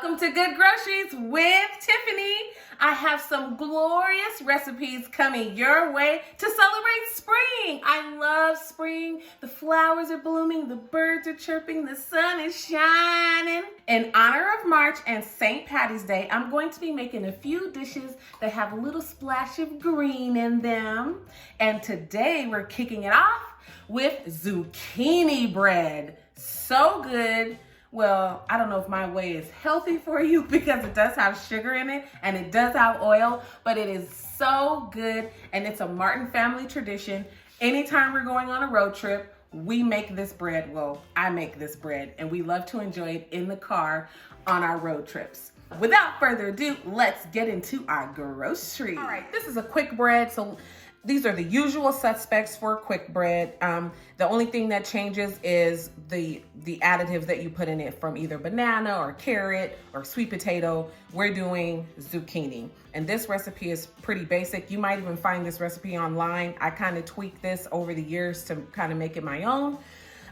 Welcome to Good Groceries with Tiffany. I have some glorious recipes coming your way to celebrate spring. I love spring. The flowers are blooming, the birds are chirping, the sun is shining. In honor of March and St. Patty's Day, I'm going to be making a few dishes that have a little splash of green in them. And today we're kicking it off with zucchini bread. So good. Well, I don't know if my way is healthy for you because it does have sugar in it and it does have oil, but it is so good and it's a Martin family tradition. Anytime we're going on a road trip, we make this bread. Well, I make this bread and we love to enjoy it in the car on our road trips. Without further ado, let's get into our groceries. All right, this is a quick bread, so these are the usual suspects for quick bread. The only thing that changes is the additives that you put in it from either banana or carrot or sweet potato. We're doing zucchini. And this recipe is pretty basic. You might even find this recipe online. I kind of tweaked this over the years to kind of make it my own,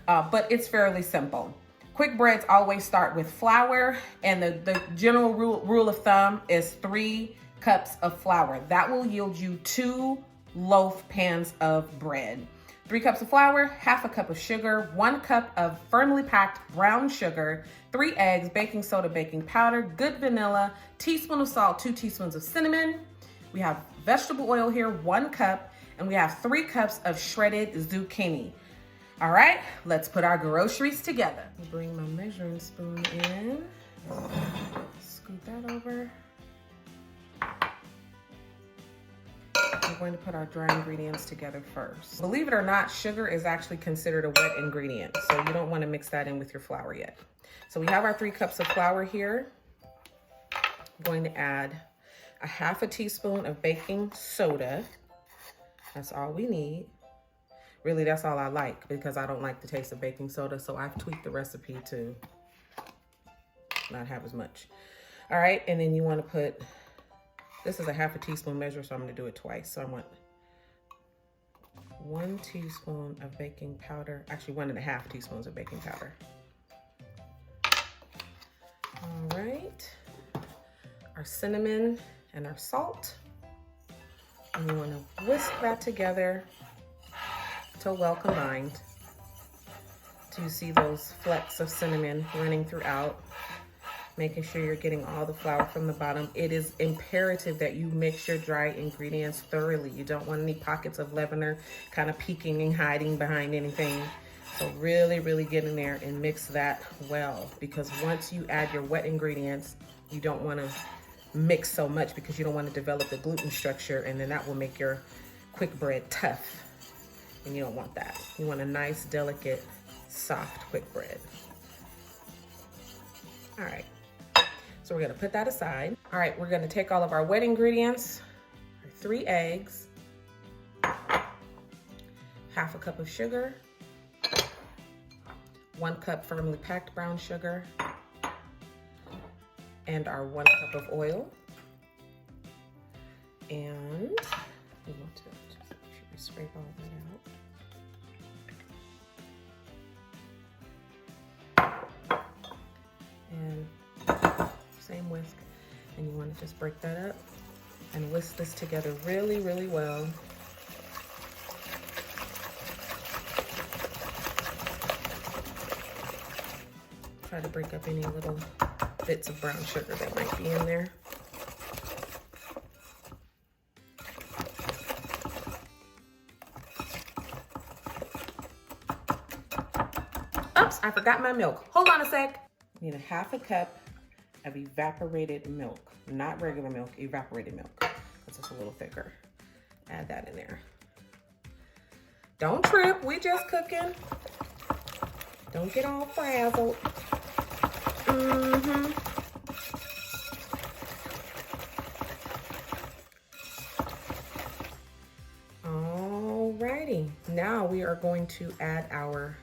but it's fairly simple. Quick breads always start with flour, and the general rule of thumb is 3 cups of flour. That will yield you 2 loaf pans of bread. 3 cups of flour, half a cup of sugar, 1 cup of firmly packed brown sugar, 3 eggs, baking soda, baking powder, good vanilla, teaspoon of salt, 2 teaspoons of cinnamon. We have vegetable oil here, 1 cup, and we have 3 cups of shredded zucchini. All right, let's put our groceries together. Bring my measuring spoon in, scoot that over. We're going to put our dry ingredients together first. Believe it or not, sugar is actually considered a wet ingredient, so you don't want to mix that in with your flour yet. So we have our 3 cups of flour here. I'm going to add a half a teaspoon of baking soda. That's all we need. Really, that's all I like because I don't like the taste of baking soda, so I've tweaked the recipe to not have as much. All right, and then you want to put, this is a half a teaspoon measure, so I'm going to do it twice. So I want 1 teaspoon of baking powder, actually 1.5 teaspoons of baking powder. All right, our cinnamon and our salt. And you want to whisk that together till well combined. Do you see those flecks of cinnamon running throughout? Making sure you're getting all the flour from the bottom. It is imperative that you mix your dry ingredients thoroughly. You don't want any pockets of leavener kind of peeking and hiding behind anything. So really, really get in there and mix that well, because once you add your wet ingredients, you don't want to mix so much because you don't want to develop the gluten structure, and then that will make your quick bread tough. And you don't want that. You want a nice, delicate, soft quick bread. All right. So we're gonna put that aside. All right, we're gonna take all of our wet ingredients, 3 eggs, half a cup of sugar, 1 cup firmly packed brown sugar, and our 1 cup of oil. And we want to just make sure we scrape all that out. And same whisk, and you want to just break that up and whisk this together really, really well. Try to break up any little bits of brown sugar that might be in there. Oops, I forgot my milk. Hold on a sec. Need a half a cup of evaporated milk, not regular milk, evaporated milk. It's just a little thicker. Add that in there. Don't trip, we just cooking. Don't get all frazzled. Alrighty, now we are going to add our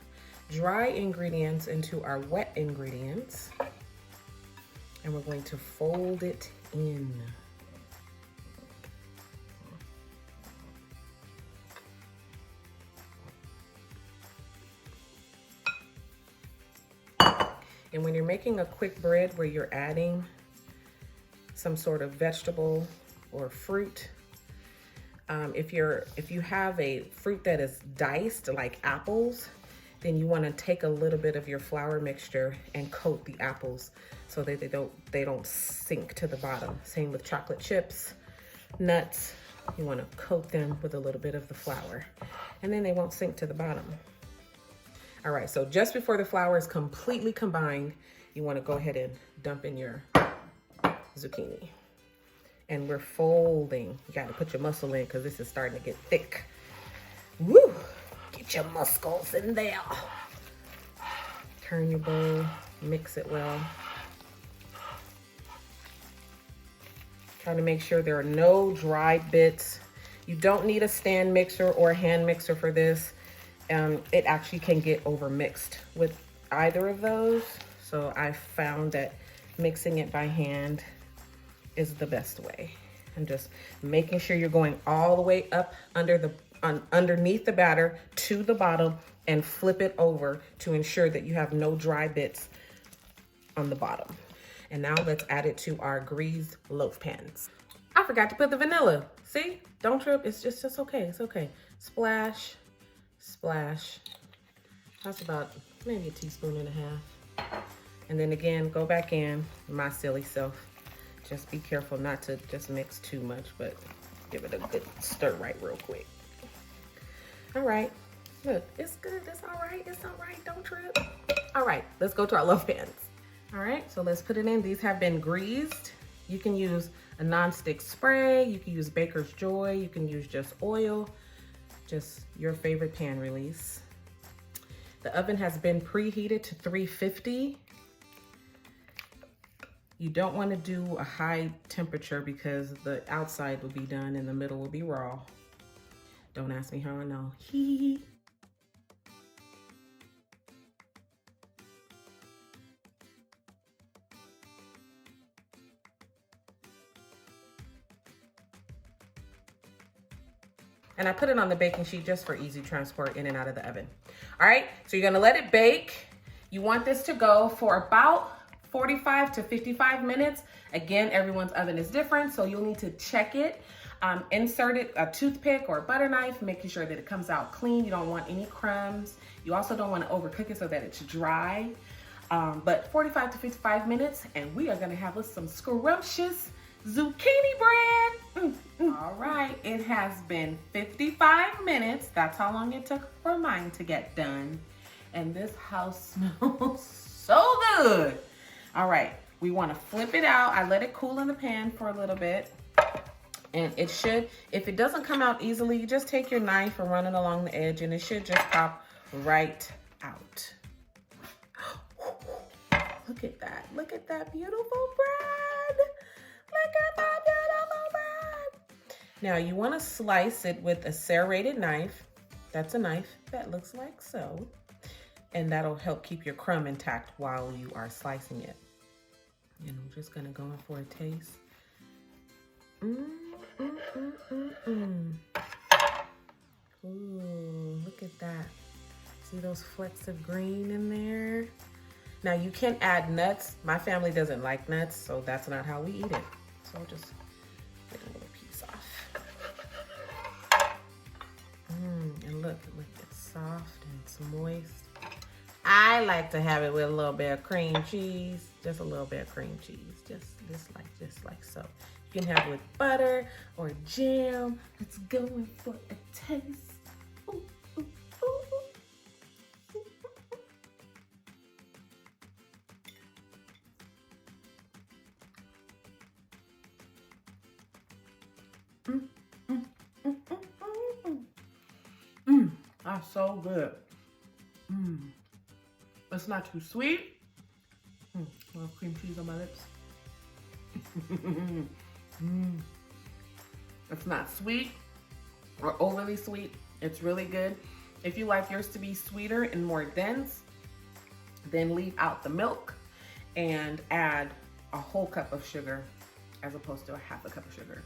dry ingredients into our wet ingredients. And we're going to fold it in. And when you're making a quick bread where you're adding some sort of vegetable or fruit, if you have a fruit that is diced like apples, then you want to take a little bit of your flour mixture and coat the apples so that they don't sink to the bottom. Same with chocolate chips, nuts. You want to coat them with a little bit of the flour, and then they won't sink to the bottom. All right, so just before the flour is completely combined, you want to go ahead and dump in your zucchini. And we're folding. You got to put your muscle in because this is starting to get thick. Woo! Get your muscles in there. Turn your bowl, mix it well. Try to make sure there are no dry bits. You don't need a stand mixer or a hand mixer for this. It actually can get over mixed with either of those. So I found that mixing it by hand is the best way. And just making sure you're going all the way up underneath the batter to the bottom and flip it over to ensure that you have no dry bits on the bottom. And now let's add it to our greased loaf pans. I forgot to put the vanilla. See? Don't trip. It's just okay. It's okay. Splash, splash. That's about maybe a teaspoon and a half. And then again, go back in, my silly self. Just be careful not to just mix too much, but give it a good stir right real quick. All right, look, it's good, it's all right, don't trip. All right, let's go to our loaf pans. All right, so let's put it in. These have been greased. You can use a non-stick spray, you can use Baker's Joy, you can use just oil, just your favorite pan release. The oven has been preheated to 350. You don't want to do a high temperature because the outside will be done and the middle will be raw. Don't ask me how I know. Hee. And I put it on the baking sheet just for easy transport in and out of the oven. All right, so you're gonna let it bake. You want this to go for about 45 to 55 minutes. Again, everyone's oven is different, so you'll need to check it. Insert it, a toothpick or a butter knife, making sure that it comes out clean. You don't want any crumbs. You also don't want to overcook it so that it's dry. But 45 to 55 minutes, and we are gonna have us some scrumptious zucchini bread. All right, it has been 55 minutes. That's how long it took for mine to get done. And this house smells so good. All right, we want to flip it out. I let it cool in the pan for a little bit. And it should, if it doesn't come out easily, you just take your knife and run it along the edge and it should just pop right out. Look at that. Look at that beautiful bread. Look at that beautiful bread. Now you want to slice it with a serrated knife. That's a knife that looks like so. And that'll help keep your crumb intact while you are slicing it. And I'm just gonna go in for a taste. Ooh, look at that. See those flecks of green in there? Now you can add nuts. My family doesn't like nuts, so that's not how we eat it. So I'll just get a little piece off. And look, it's soft and it's moist. I like to have it with a little bit of cream cheese, just a little bit of cream cheese, just like so. You can have it with butter or jam. Let's go in for a taste. Ooh, ooh, ooh. That's so good. It's not too sweet. A little cream cheese on my lips. It's not sweet or overly sweet. It's really good. If you like yours to be sweeter and more dense, then leave out the milk and add a whole cup of sugar as opposed to a half a cup of sugar.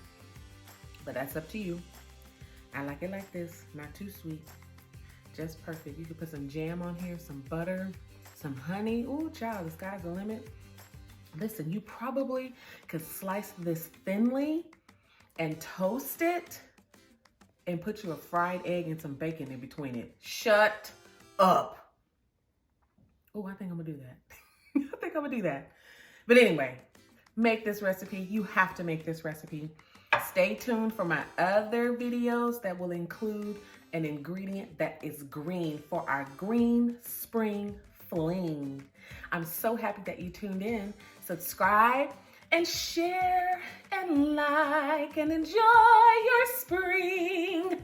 But that's up to you. I like it like this, not too sweet. Just perfect. You could put some jam on here, some butter, some honey. Ooh, child, the sky's the limit. Listen, you probably could slice this thinly and toast it and put you a fried egg and some bacon in between it. Shut up. Oh, I think I'm gonna do that. I think I'm gonna do that. But anyway, make this recipe. You have to make this recipe. Stay tuned for my other videos that will include an ingredient that is green for our green spring fling. I'm so happy that you tuned in. Subscribe and share and like and enjoy your spring.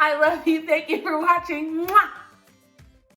I love you. Thank you for watching. Mwah!